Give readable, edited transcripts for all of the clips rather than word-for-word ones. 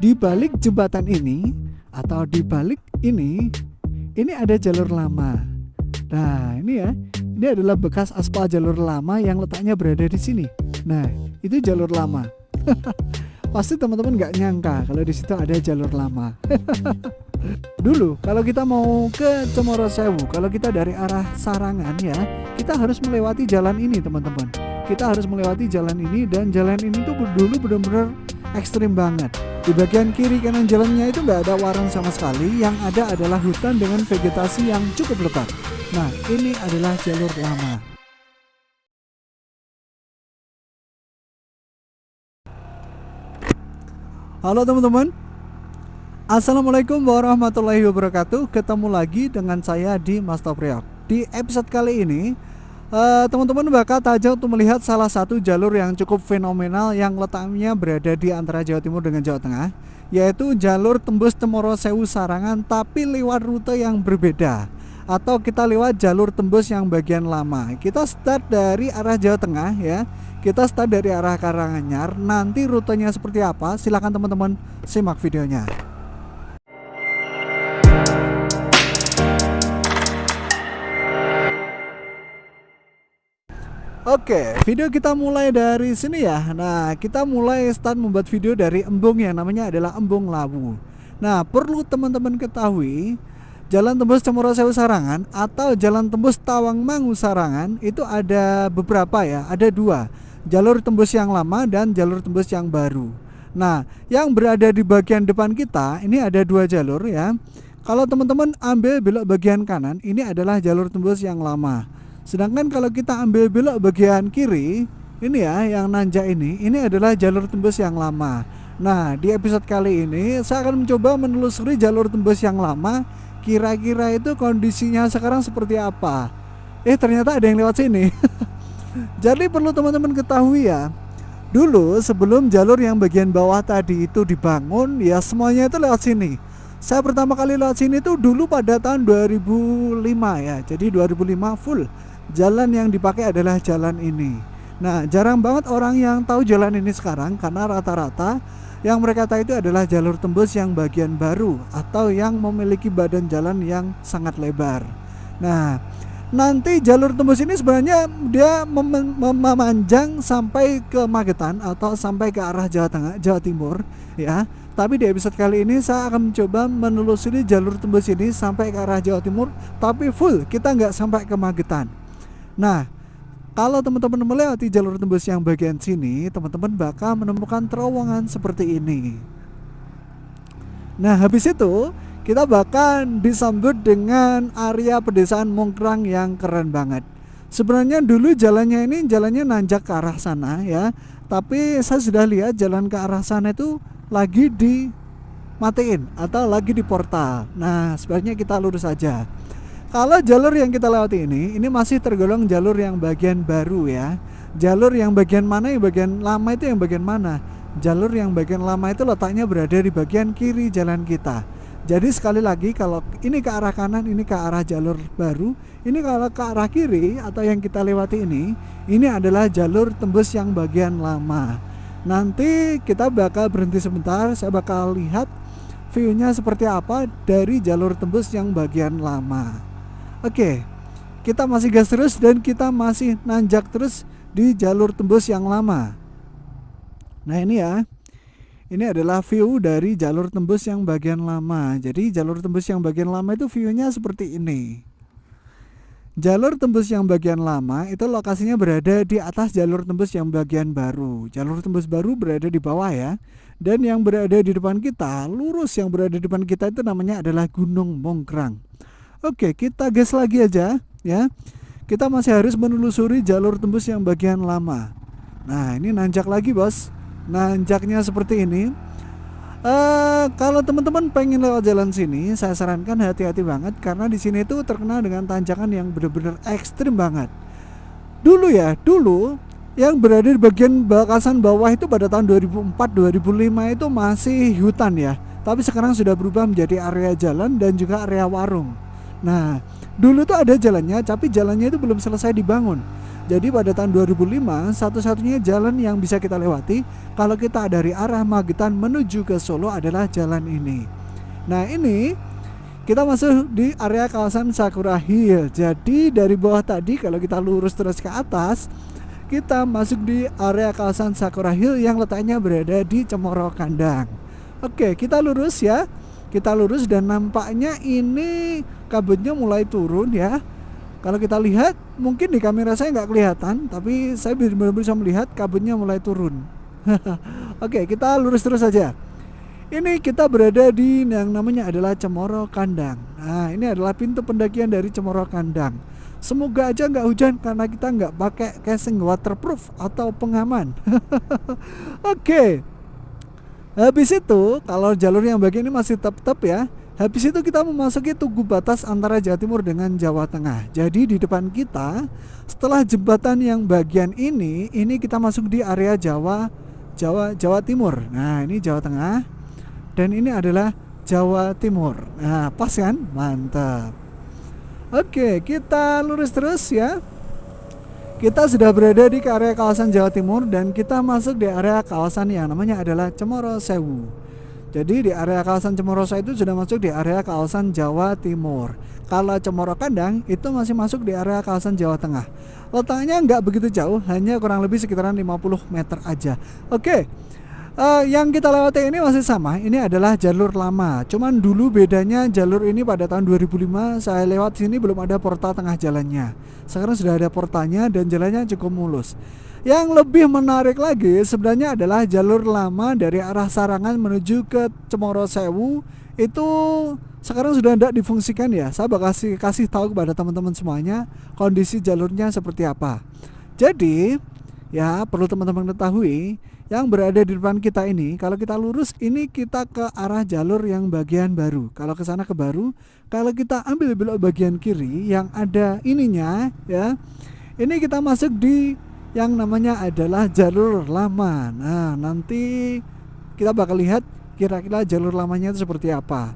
di balik jembatan ini atau di balik ini ada jalur lama. Nah, ini ya. Ini adalah bekas aspal jalur lama yang letaknya berada di sini. Nah, itu jalur lama. Pasti teman-teman nggak nyangka kalau di situ ada jalur lama. Dulu kalau kita mau ke Cemoro Sewu, kalau kita dari arah Sarangan ya, kita harus melewati jalan ini teman-teman. Kita harus melewati jalan ini, dan jalan ini tuh dulu benar-benar ekstrim banget. Di bagian kiri kanan jalannya itu nggak ada warung sama sekali, yang ada adalah hutan dengan vegetasi yang cukup lebat. Nah, ini adalah jalur lama. Halo teman-teman, Assalamualaikum warahmatullahi wabarakatuh. Ketemu lagi dengan saya di Mas Top Priok. Di episode kali ini teman-teman bakal tajam untuk melihat salah satu jalur yang cukup fenomenal yang letaknya berada di antara Jawa Timur dengan Jawa Tengah, yaitu jalur tembus Cemoro Sewu Sarangan, tapi lewat rute yang berbeda, atau kita lewat jalur tembus yang bagian lama. Kita start dari arah Jawa Tengah ya. Kita start dari arah Karanganyar. Nanti rutenya seperti apa? Silakan teman-teman simak videonya. Oke, video kita mulai dari sini ya. Nah, kita mulai start membuat video dari embung yang namanya adalah Embung Lawu. Nah, perlu teman-teman ketahui, jalan tembus Cemoro Sewu Sarangan atau jalan tembus Tawangmangu Sarangan itu ada beberapa ya, ada dua. Jalur tembus yang lama dan jalur tembus yang baru. Nah, yang berada di bagian depan kita ini ada dua jalur ya. Kalau teman-teman ambil belok bagian kanan, ini adalah jalur tembus yang lama. Sedangkan kalau kita ambil belok bagian kiri, ini ya yang nanjak ini adalah jalur tembus yang lama. Nah, di episode kali ini saya akan mencoba menelusuri jalur tembus yang lama. Kira-kira itu kondisinya sekarang seperti apa? Ternyata ada yang lewat sini. Jadi perlu teman-teman ketahui ya, dulu sebelum jalur yang bagian bawah tadi itu dibangun ya, semuanya itu lewat sini. Saya pertama kali lewat sini tuh dulu pada tahun 2005 ya. Jadi 2005 full jalan yang dipakai adalah jalan ini. Nah, jarang banget orang yang tahu jalan ini sekarang, karena rata-rata yang mereka tahu itu adalah jalur tembus yang bagian baru atau yang memiliki badan jalan yang sangat lebar. Nah, nanti jalur tembus ini sebenarnya dia memanjang sampai ke Magetan atau sampai ke arah Jawa Tengah, Jawa Timur ya. Tapi di episode kali ini saya akan mencoba menelusuri jalur tembus ini sampai ke arah Jawa Timur, tapi full, kita nggak sampai ke Magetan. Nah, kalau teman-teman melewati jalur tembus yang bagian sini, teman-teman bakal menemukan terowongan seperti ini. Nah, habis itu kita bakal disambut dengan area pedesaan Mongkrang yang keren banget. Sebenarnya dulu jalannya nanjak ke arah sana ya, tapi saya sudah lihat jalan ke arah sana itu lagi dimatiin atau lagi di portal. Nah, sebaiknya kita lurus saja. Kalau jalur yang kita lewati ini masih tergolong jalur yang bagian baru ya. Jalur yang bagian mana, yang bagian lama itu yang bagian mana? Jalur yang bagian lama itu letaknya berada di bagian kiri jalan kita. Jadi sekali lagi, kalau ini ke arah kanan, ini ke arah jalur baru. Ini kalau ke arah kiri atau yang kita lewati ini adalah jalur tembus yang bagian lama. Nanti kita bakal berhenti sebentar, saya bakal lihat view-nya seperti apa dari jalur tembus yang bagian lama. Oke, kita masih gas terus dan kita masih nanjak terus di jalur tembus yang lama. Nah, ini ya. Ini adalah view dari jalur tembus yang bagian lama. Jadi jalur tembus yang bagian lama itu view-nya seperti ini. Jalur tembus yang bagian lama itu lokasinya berada di atas jalur tembus yang bagian baru. Jalur tembus baru berada di bawah ya. Dan yang berada di depan kita, lurus yang berada di depan kita itu namanya adalah Gunung Mongkrang. Oke, kita gas lagi aja ya. Kita masih harus menelusuri jalur tembus yang bagian lama. Nah, ini nanjak lagi, bos. Nanjaknya seperti ini. Kalau teman-teman pengen lewat jalan sini, saya sarankan hati-hati banget, karena di sini itu terkenal dengan tanjakan yang benar-benar ekstrim banget. Dulu yang berada di bagian bakasan bawah itu pada tahun 2004-2005 itu masih hutan ya. Tapi sekarang sudah berubah menjadi area jalan dan juga area warung. Nah, dulu tuh ada jalannya, tapi jalannya itu belum selesai dibangun. Jadi pada tahun 2005 satu-satunya jalan yang bisa kita lewati kalau kita dari arah Magetan menuju ke Solo adalah jalan ini. Nah ini kita masuk di area kawasan Sakura Hill. Jadi dari bawah tadi kalau kita lurus terus ke atas, kita masuk di area kawasan Sakura Hill yang letaknya berada di Cemoro Kandang. Oke, kita lurus ya. Kita lurus dan nampaknya ini kabutnya mulai turun ya. Kalau kita lihat, mungkin di kamera saya nggak kelihatan, tapi saya benar-benar bisa melihat kabutnya mulai turun. Oke, kita lurus terus saja. Ini kita berada di yang namanya adalah Cemoro Kandang. Nah, ini adalah pintu pendakian dari Cemoro Kandang. Semoga aja nggak hujan karena kita nggak pakai casing waterproof atau pengaman. Oke. Habis itu, kalau jalur yang bagian ini masih tetap ya. Habis itu kita memasuki tugu batas antara Jawa Timur dengan Jawa Tengah. Jadi di depan kita, setelah jembatan yang bagian ini kita masuk di area Jawa Timur. Nah, ini Jawa Tengah dan ini adalah Jawa Timur. Nah, pas kan? Mantap. Oke, kita lurus terus ya. Kita sudah berada di area kawasan Jawa Timur dan kita masuk di area kawasan yang namanya adalah Cemoro Sewu. Jadi di area kawasan Cemoro Sewu itu sudah masuk di area kawasan Jawa Timur. Kalau Cemoro Kandang itu masih masuk di area kawasan Jawa Tengah. Letaknya nggak begitu jauh, hanya kurang lebih sekitaran 50 meter aja. Oke. Yang kita lewati ini masih sama. Ini adalah jalur lama. Cuman dulu bedanya jalur ini pada tahun 2005 saya lewat sini belum ada portal tengah jalannya. Sekarang sudah ada portalnya dan jalannya cukup mulus. Yang lebih menarik lagi sebenarnya adalah jalur lama dari arah Sarangan menuju ke Cemoro Sewu itu sekarang sudah tidak difungsikan ya. Saya bakal kasih tahu kepada teman-teman semuanya kondisi jalurnya seperti apa. Jadi ya perlu teman-teman ketahui yang berada di depan kita ini, kalau kita lurus ini kita ke arah jalur yang bagian baru. Kalau ke sana ke baru, kalau kita ambil belok bagian kiri yang ada ininya ya, ini kita masuk di yang namanya adalah jalur lama. Nah, nanti kita bakal lihat kira-kira jalur lamanya itu seperti apa.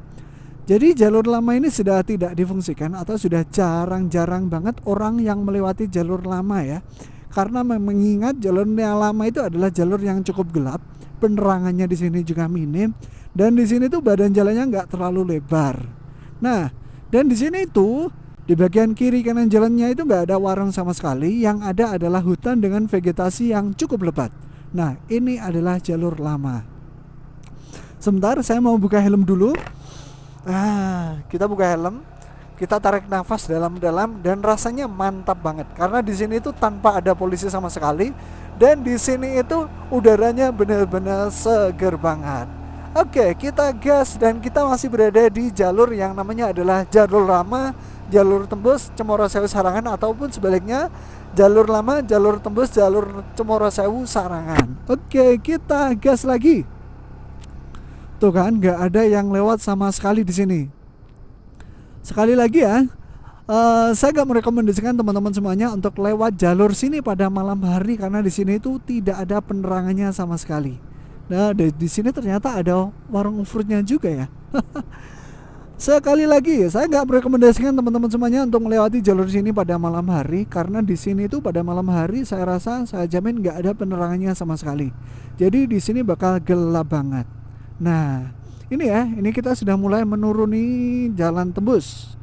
Jadi jalur lama ini sudah tidak difungsikan atau sudah jarang-jarang banget orang yang melewati jalur lama ya. Karena mengingat jalur yang lama itu adalah jalur yang cukup gelap, penerangannya di sini juga minim, dan di sini tuh badan jalannya nggak terlalu lebar. Nah, dan di sini itu di bagian kiri kanan jalannya itu nggak ada warung sama sekali, yang ada adalah hutan dengan vegetasi yang cukup lebat. Nah, ini adalah jalur lama. Sebentar, saya mau buka helm dulu. Kita buka helm, kita tarik nafas dalam-dalam dan rasanya mantap banget. Karena di sini itu tanpa ada polisi sama sekali, dan di sini itu udaranya benar-benar seger banget. Oke, kita gas dan kita masih berada di jalur yang namanya adalah jalur lama, jalur tembus Cemoro Sewu Sarangan, ataupun sebaliknya jalur lama, jalur tembus, jalur Cemoro Sewu Sarangan. Oke, kita gas lagi. Tuh kan, nggak ada yang lewat sama sekali di sini. Sekali lagi ya, saya nggak merekomendasikan teman-teman semuanya untuk lewat jalur sini pada malam hari karena di sini itu tidak ada penerangannya sama sekali. Nah, di sini ternyata ada warung foodnya juga ya. Sekali lagi, saya nggak merekomendasikan teman-teman semuanya untuk melewati jalur sini pada malam hari karena di sini itu pada malam hari saya jamin nggak ada penerangannya sama sekali. Jadi di sini bakal gelap banget. Nah, ini ya, ini kita sudah mulai menuruni jalan tembus.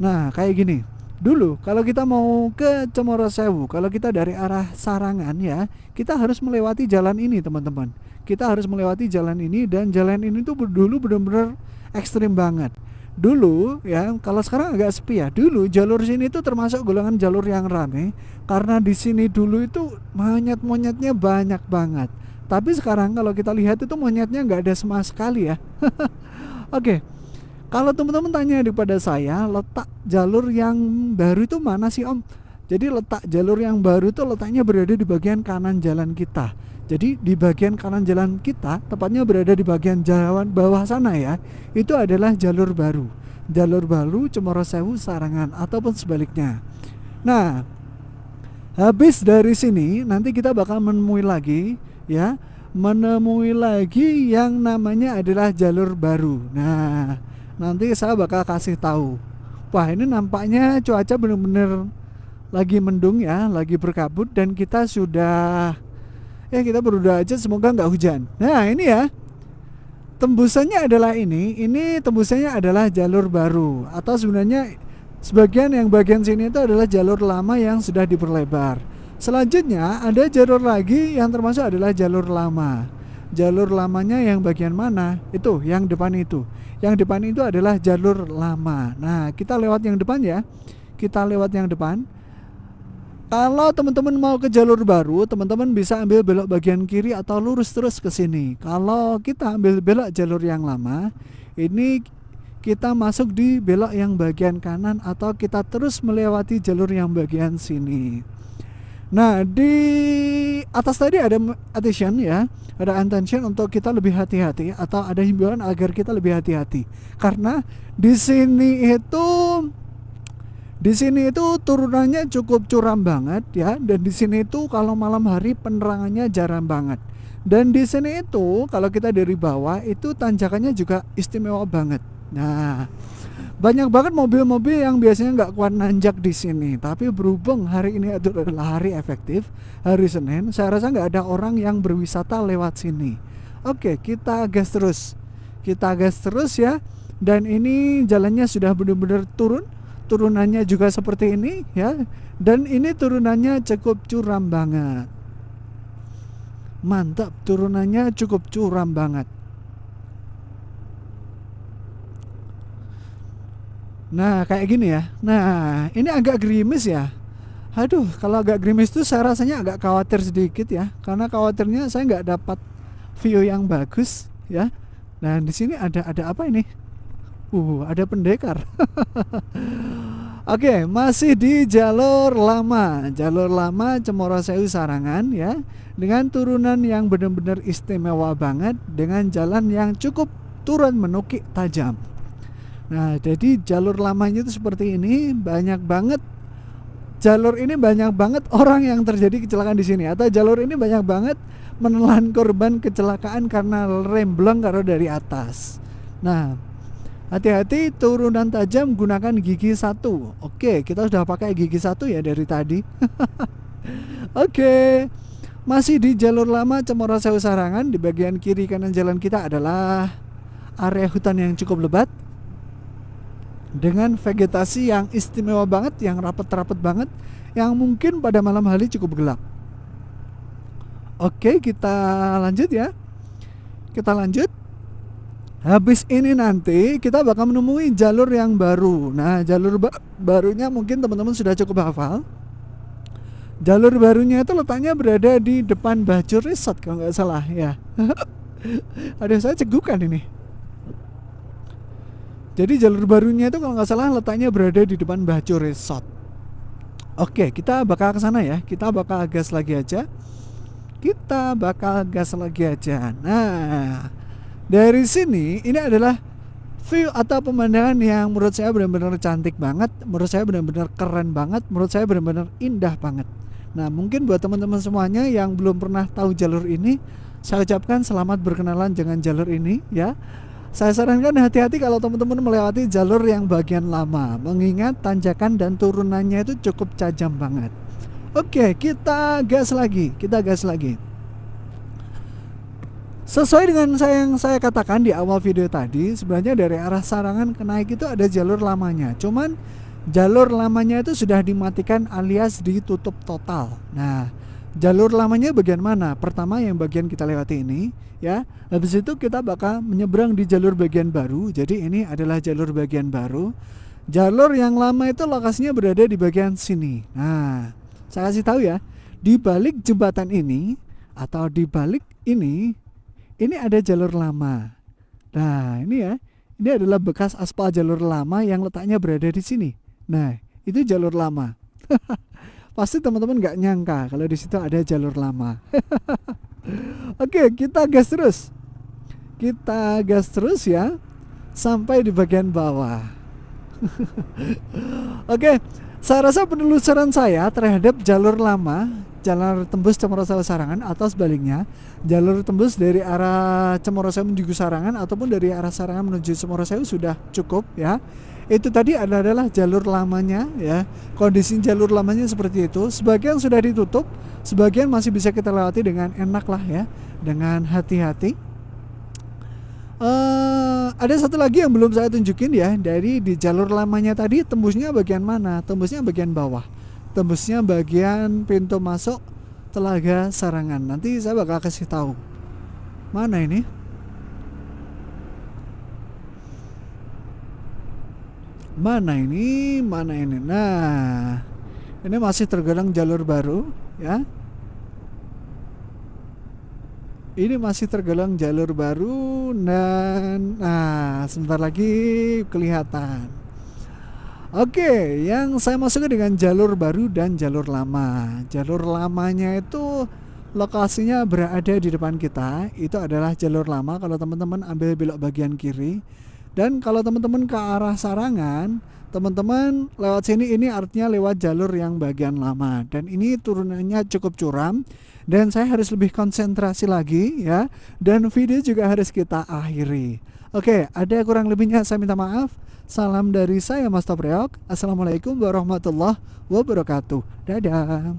Nah, kayak gini. Dulu kalau kita mau ke Cemoro Sewu, kalau kita dari arah Sarangan ya, kita harus melewati jalan ini teman-teman. Kita harus melewati jalan ini, dan jalan ini tuh dulu benar-benar ekstrim banget. Dulu ya, kalau sekarang agak sepi ya. Dulu jalur sini tuh termasuk golongan jalur yang rame karena di sini dulu itu monyet-monyetnya banyak banget. Tapi sekarang kalau kita lihat itu monyetnya nggak ada sama sekali ya. Oke, kalau teman-teman tanya kepada saya, letak jalur yang baru itu mana sih Om? Jadi letak jalur yang baru itu letaknya berada di bagian kanan jalan kita. Jadi di bagian kanan jalan kita, tepatnya berada di bagian jalan bawah sana ya, itu adalah jalur baru. Jalur baru Cemoro Sewu Sarangan ataupun sebaliknya. Nah, habis dari sini nanti kita bakal menemui lagi ya, yang namanya adalah jalur baru. Nah, nanti saya bakal kasih tahu. Wah, ini nampaknya cuaca benar-benar lagi mendung ya, lagi berkabut, dan kita sudah kita berdoa aja semoga nggak hujan. Nah ini ya, tembusannya adalah ini tembusannya adalah jalur baru, atau sebenarnya bagian sini itu adalah jalur lama yang sudah diperlebar. Selanjutnya ada jalur lagi yang termasuk adalah jalur lama. Jalur lamanya yang bagian mana? Itu yang depan itu. Yang depan itu adalah jalur lama. Nah, kita lewat yang depan ya. Kita lewat yang depan. Kalau teman-teman mau ke jalur baru, teman-teman bisa ambil belok bagian kiri atau lurus terus ke sini. Kalau kita ambil belok jalur yang lama, ini kita masuk di belok yang bagian kanan atau kita terus melewati jalur yang bagian sini. Nah, di atas tadi ada attention ya, ada attention untuk kita lebih hati-hati, atau ada himbauan agar kita lebih hati-hati. Karena di sini itu turunannya cukup curam banget ya, dan di sini itu kalau malam hari penerangannya jarang banget. Dan di sini itu kalau kita dari bawah itu tanjakannya juga istimewa banget. Nah, banyak banget mobil-mobil yang biasanya nggak kuat nanjak di sini. Tapi berhubung hari ini adalah hari efektif, hari Senin, saya rasa nggak ada orang yang berwisata lewat sini. Oke, kita gas terus. Kita gas terus ya. Dan ini jalannya sudah benar-benar turunannya juga seperti ini ya. Dan ini turunannya cukup curam banget. Mantap, turunannya cukup curam banget. Nah, kayak gini ya. Nah, ini agak gerimis ya. Aduh, kalau agak gerimis tuh saya rasanya agak khawatir sedikit ya. Karena khawatirnya saya nggak dapat view yang bagus ya. Nah, di sini ada apa ini? Ada pendekar. Oke, masih di jalur lama. Jalur lama Cemoro Sewu Sarangan ya. Dengan turunan yang benar-benar istimewa banget, dengan jalan yang cukup turun menukik tajam. Nah, jadi jalur lamanya itu seperti ini, banyak banget orang yang terjadi kecelakaan di sini, atau jalur ini banyak banget menelan korban kecelakaan karena remblong karena dari atas. Nah, hati-hati turunan tajam, gunakan gigi 1. Oke, kita sudah pakai gigi 1 ya dari tadi. Oke. Masih di jalur lama Cemoro Sewu Sarangan, di bagian kiri kanan jalan kita adalah area hutan yang cukup lebat dengan vegetasi yang istimewa banget, yang rapat-rapat banget, yang mungkin pada malam hari cukup gelap. Oke, kita lanjut ya. Kita lanjut. Habis ini nanti kita bakal menemui jalur yang baru. Nah, jalur barunya mungkin teman-teman sudah cukup hafal. Jalur barunya itu letaknya berada di depan Bajur Resort kalau nggak salah ya. Ada saya cegukan ini. Jadi jalur barunya itu kalau nggak salah letaknya berada di depan Bajur Resort. Oke, kita bakal ke sana ya. Kita bakal gas lagi aja. Nah, dari sini ini adalah view atau pemandangan yang menurut saya benar-benar cantik banget, menurut saya benar-benar keren banget, menurut saya benar-benar indah banget. Nah, mungkin buat teman-teman semuanya yang belum pernah tahu jalur ini, saya ucapkan selamat berkenalan dengan jalur ini ya. Saya sarankan hati-hati kalau teman-teman melewati jalur yang bagian lama, mengingat tanjakan dan turunannya itu cukup tajam banget. Oke, kita gas lagi. Sesuai dengan yang saya katakan di awal video tadi, sebenarnya dari arah Sarangan ke Naik itu ada jalur lamanya. Cuman jalur lamanya itu sudah dimatikan alias ditutup total. Nah, jalur lamanya bagian mana? Pertama yang bagian kita lewati ini ya. Habis itu kita bakal menyeberang di jalur bagian baru. Jadi ini adalah jalur bagian baru. Jalur yang lama itu lokasinya berada di bagian sini. Nah, saya kasih tahu ya, di balik jembatan ini atau di balik ini ada jalur lama. Nah, ini ya. Ini adalah bekas aspal jalur lama yang letaknya berada di sini. Nah, itu jalur lama. Pasti teman-teman nggak nyangka kalau di situ ada jalur lama. Oke, kita gas terus. Ya, sampai di bagian bawah. Oke, Saya rasa penelusuran saya terhadap jalur lama, jalur tembus Cemorosewu Sarangan atau sebaliknya, jalur tembus dari arah Cemorosewu menuju Sarangan ataupun dari arah Sarangan menuju Cemorosewu sudah cukup ya. Itu tadi adalah jalur lamanya ya. Kondisi jalur lamanya seperti itu. Sebagian sudah ditutup, sebagian masih bisa kita lewati dengan enak lah ya, dengan hati-hati. Ada satu lagi yang belum saya tunjukin ya, dari di jalur lamanya tadi tembusnya bagian mana? Tembusnya bagian bawah, tembusnya bagian pintu masuk Telaga Sarangan. Nanti saya bakal kasih tahu. Mana ini? Mana ini? Mana ini? Nah, ini masih tergolong jalur baru ya. Ini masih tergolong jalur baru dan sebentar lagi kelihatan. Oke, yang saya masukkan dengan jalur baru dan jalur lama. Jalur lamanya itu lokasinya berada di depan kita. Itu adalah jalur lama kalau teman-teman ambil belok bagian kiri. Dan kalau teman-teman ke arah Sarangan, teman-teman lewat sini, ini artinya lewat jalur yang bagian lama. Dan ini turunannya cukup curam. Dan saya harus lebih konsentrasi lagi ya. Dan video juga harus kita akhiri. Oke, ada kurang lebihnya saya minta maaf. Salam dari saya Mas Topreok. Assalamualaikum warahmatullahi wabarakatuh. Dadah.